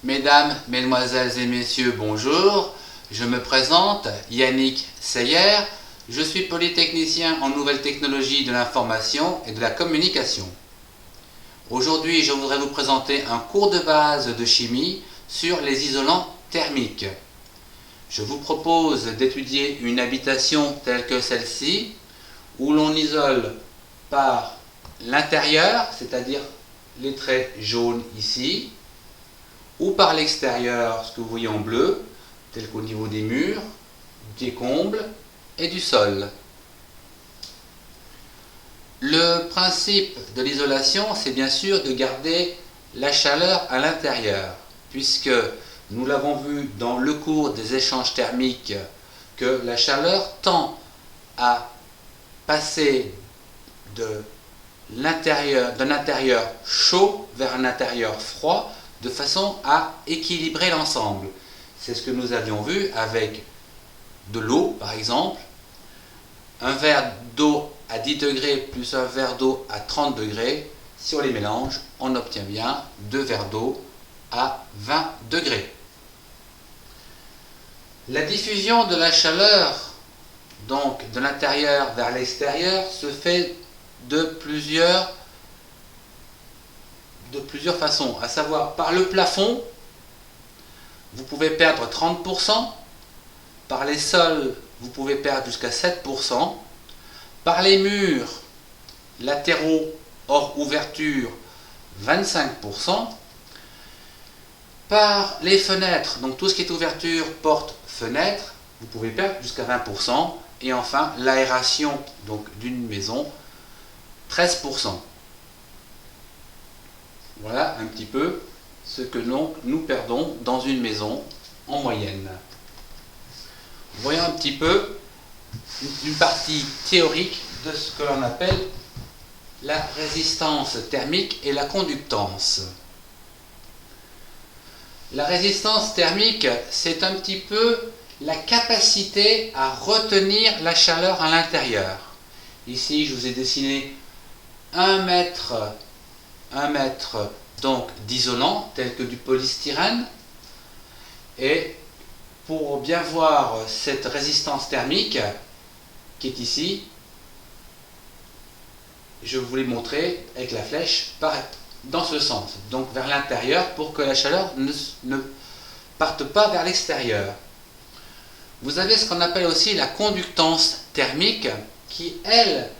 Mesdames, Mesdemoiselles et Messieurs, bonjour. Je me présente, Yannick Seyer. Je suis polytechnicien en nouvelles technologies de l'information et de la communication. Aujourd'hui, je voudrais vous présenter un cours de base de chimie sur les isolants thermiques. Je vous propose d'étudier une habitation telle que celle-ci, où l'on isole par l'intérieur, c'est-à-dire les traits jaunes ici, ou par l'extérieur, ce que vous voyez en bleu, tel qu'au niveau des murs, des combles et du sol. Le principe de l'isolation, c'est bien sûr de garder la chaleur à l'intérieur, puisque nous l'avons vu dans le cours des échanges thermiques, que la chaleur tend à passer d'un intérieur chaud vers un intérieur froid, de façon à équilibrer l'ensemble. C'est ce que nous avions vu avec de l'eau, par exemple. Un verre d'eau à 10 degrés plus un verre d'eau à 30 degrés, si on les mélange, on obtient bien 2 verres d'eau à 20 degrés. La diffusion de la chaleur, donc de l'intérieur vers l'extérieur, se fait de plusieurs façons, à savoir par le plafond, vous pouvez perdre 30%, par les sols, vous pouvez perdre jusqu'à 7%, par les murs latéraux hors ouverture, 25%, par les fenêtres, donc tout ce qui est ouverture, porte, fenêtre, vous pouvez perdre jusqu'à 20%, et enfin l'aération donc d'une maison, 13%. Voilà un petit peu ce que nous perdons dans une maison en moyenne. Voyons un petit peu une partie théorique de ce que l'on appelle la résistance thermique et la conductance. La résistance thermique, c'est un petit peu la capacité à retenir la chaleur à l'intérieur. Ici, je vous ai dessiné un mètre donc d'isolant tel que du polystyrène, et pour bien voir cette résistance thermique qui est ici, je vous l'ai montré avec la flèche dans ce sens, donc vers l'intérieur, pour que la chaleur ne parte pas vers l'extérieur. Vous avez ce qu'on appelle aussi la conductance thermique, qui elle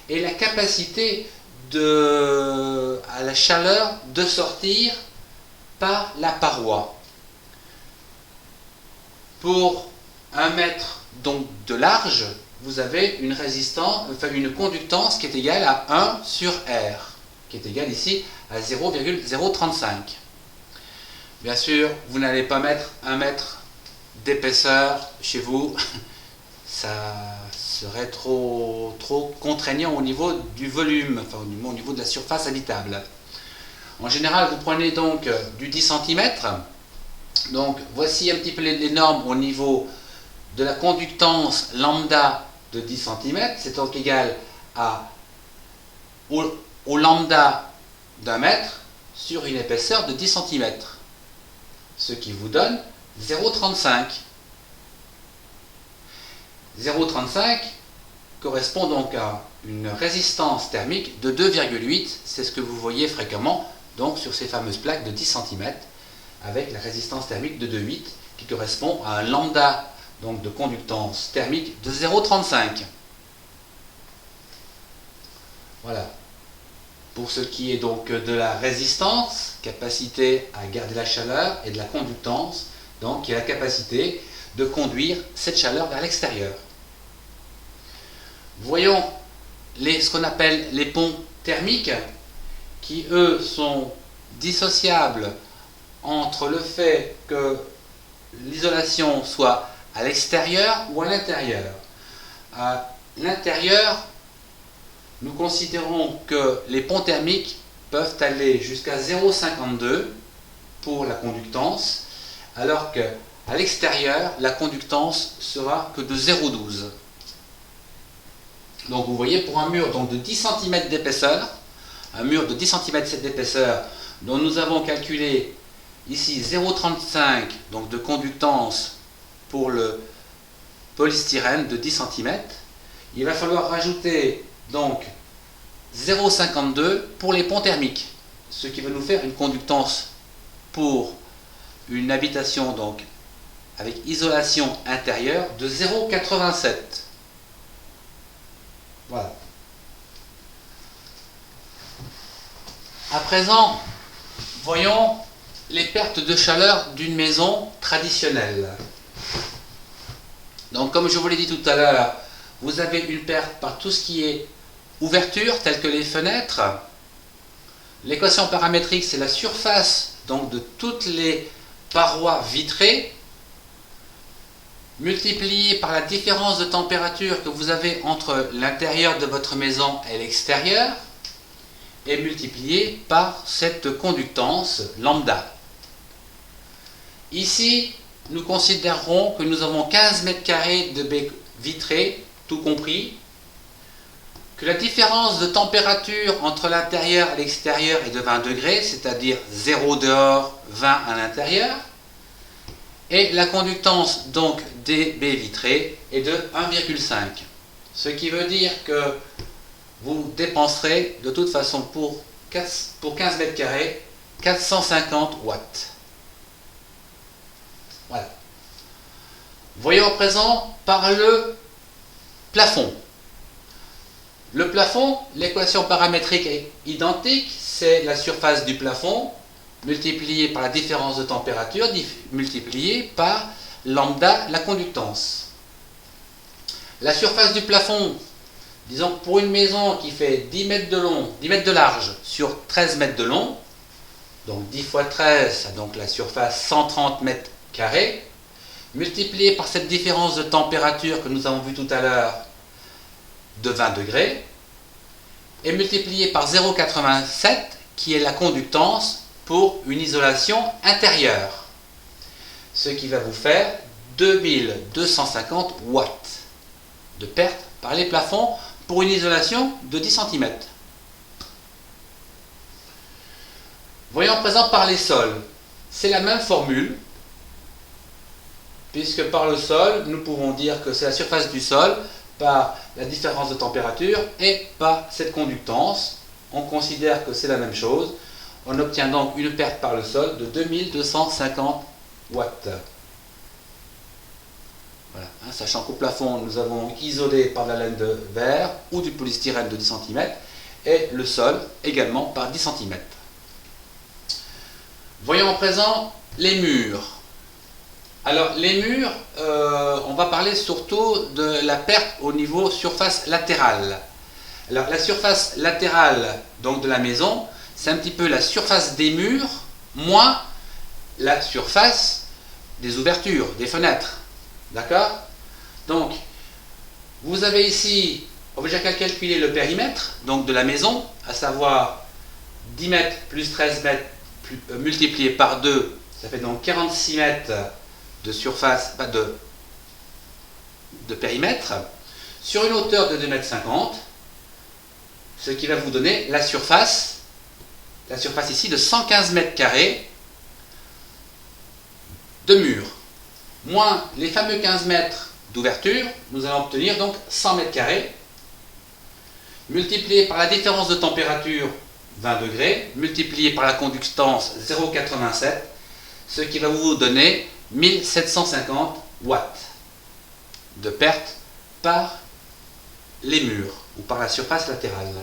est la capacité à la chaleur de sortir par la paroi. Pour 1 mètre donc de large, vous avez une conductance qui est égale à 1 sur R, qui est égale ici à 0,035. Bien sûr, vous n'allez pas mettre 1 mètre d'épaisseur chez vous, ça serait trop contraignant au niveau du volume, enfin au niveau de la surface habitable. En général, vous prenez donc du 10 cm. Donc voici un petit peu les normes au niveau de la conductance lambda de 10 cm, c'est donc égal au lambda d'1 mètre sur une épaisseur de 10 cm, ce qui vous donne 0,35. 0,35 correspond donc à une résistance thermique de 2,8, c'est ce que vous voyez fréquemment donc sur ces fameuses plaques de 10 cm, avec la résistance thermique de 2,8 qui correspond à un lambda donc de conductance thermique de 0,35. Voilà. Pour ce qui est donc de la résistance, capacité à garder la chaleur, et de la conductance, donc qui est la capacité de conduire cette chaleur vers l'extérieur. Voyons ce qu'on appelle les ponts thermiques, qui eux sont dissociables entre le fait que l'isolation soit à l'extérieur ou à l'intérieur. À l'intérieur, nous considérons que les ponts thermiques peuvent aller jusqu'à 0,52 pour la conductance, alors qu'à l'extérieur, la conductance sera que de 0,12. Donc vous voyez, pour un mur donc de 10 cm d'épaisseur, un mur de 10 cm d'épaisseur dont nous avons calculé ici 0,35 donc de conductance pour le polystyrène de 10 cm. Il va falloir rajouter donc 0,52 pour les ponts thermiques, ce qui va nous faire une conductance pour une habitation donc avec isolation intérieure de 0,87. Voilà. À présent, voyons les pertes de chaleur d'une maison traditionnelle. Donc, comme je vous l'ai dit tout à l'heure, vous avez une perte par tout ce qui est ouverture, telles que les fenêtres. L'équation paramétrique, c'est la surface donc, de toutes les parois vitrées, multipliée par la différence de température que vous avez entre l'intérieur de votre maison et l'extérieur, et multipliée par cette conductance lambda. Ici, nous considérons que nous avons 15 mètres carrés de baies vitrées, tout compris, que la différence de température entre l'intérieur et l'extérieur est de 20 degrés, c'est-à-dire 0 dehors, 20 à l'intérieur, et la conductance donc des baies vitrées est de 1,5. Ce qui veut dire que vous dépenserez de toute façon pour 15 mètres carrés 450 watts. Voilà. Voyons à présent par le plafond. Le plafond, l'équation paramétrique est identique, c'est la surface du plafond multipliée par la différence de température multipliée par lambda, la conductance. La surface du plafond, disons pour une maison qui fait 10 mètres de long, 10 mètres de large sur 13 mètres de long, donc 10 fois 13, donc la surface 130 mètres carrés, multiplié par cette différence de température que nous avons vue tout à l'heure de 20 degrés, et multiplié par 0,87 qui est la conductance pour une isolation intérieure, ce qui va vous faire 2250 watts de perte par les plafonds pour une isolation de 10 cm. Voyons à présent par les sols. C'est la même formule, puisque par le sol, nous pouvons dire que c'est la surface du sol par la différence de température et par cette conductance. On considère que c'est la même chose. On obtient donc une perte par le sol de 2250 watts. Voilà. Sachant qu'au plafond, nous avons isolé par de la laine de verre ou du polystyrène de 10 cm et le sol également par 10 cm. Voyons à présent les murs. Alors les murs, on va parler surtout de la perte au niveau surface latérale. Alors la surface latérale donc de la maison, c'est un petit peu la surface des murs moins la surface des ouvertures, des fenêtres. D'accord? Donc, vous avez ici, on va déjà calculer le périmètre donc de la maison, à savoir 10 mètres plus 13 mètres multiplié par 2, ça fait donc 46 mètres de surface, pas de périmètre, sur une hauteur de 2,50 mètres, ce qui va vous donner la surface ici de 115 mètres carrés de mur, moins les fameux 15 mètres d'ouverture, nous allons obtenir donc 100 mètres carrés, multiplié par la différence de température 20 degrés, multiplié par la conductance 0,87, ce qui va vous donner 1750 watts de perte par les murs ou par la surface latérale.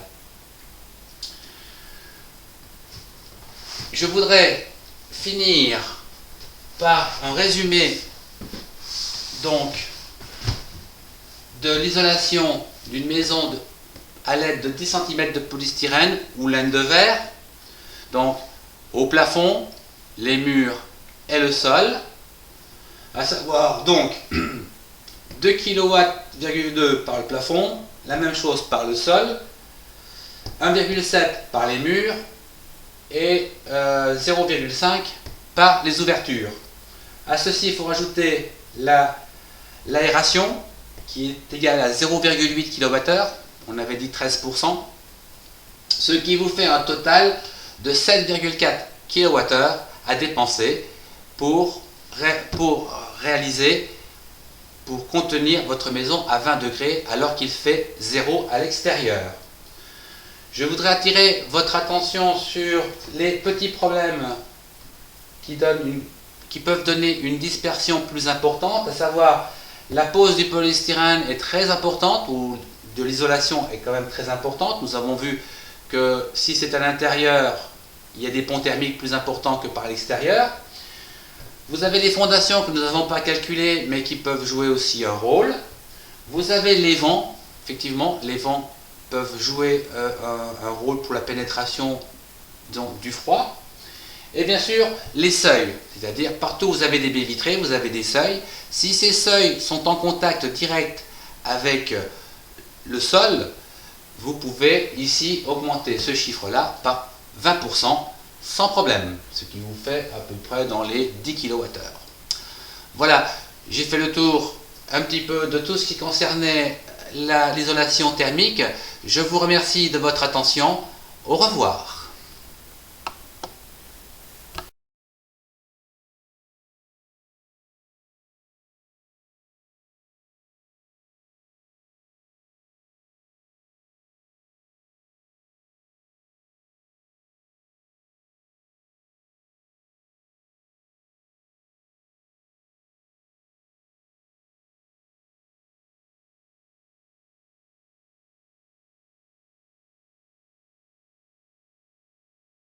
Je voudrais finir par un résumé donc de l'isolation d'une maison à l'aide de 10 cm de polystyrène ou laine de verre, donc au plafond, les murs et le sol, à savoir donc 2 kW,2 par le plafond, la même chose par le sol, 1,7 par les murs et 0,5 par les ouvertures. À ceci, il faut rajouter l'aération qui est égale à 0,8 kWh, on avait dit 13%, ce qui vous fait un total de 7,4 kWh à dépenser pour contenir votre maison à 20 degrés alors qu'il fait 0 à l'extérieur. Je voudrais attirer votre attention sur les petits problèmes qui peuvent donner une dispersion plus importante, à savoir la pose du polystyrène est très importante, ou de l'isolation est quand même très importante. Nous avons vu que si c'est à l'intérieur, il y a des ponts thermiques plus importants que par l'extérieur. Vous avez les fondations que nous n'avons pas calculées, mais qui peuvent jouer aussi un rôle. Vous avez les vents. Effectivement, les vents peuvent jouer un rôle pour la pénétration du froid. Et bien sûr, les seuils, c'est-à-dire partout où vous avez des baies vitrées, vous avez des seuils. Si ces seuils sont en contact direct avec le sol, vous pouvez ici augmenter ce chiffre-là par 20% sans problème, ce qui vous fait à peu près dans les 10 kWh. Voilà, j'ai fait le tour un petit peu de tout ce qui concernait l'isolation thermique. Je vous remercie de votre attention. Au revoir.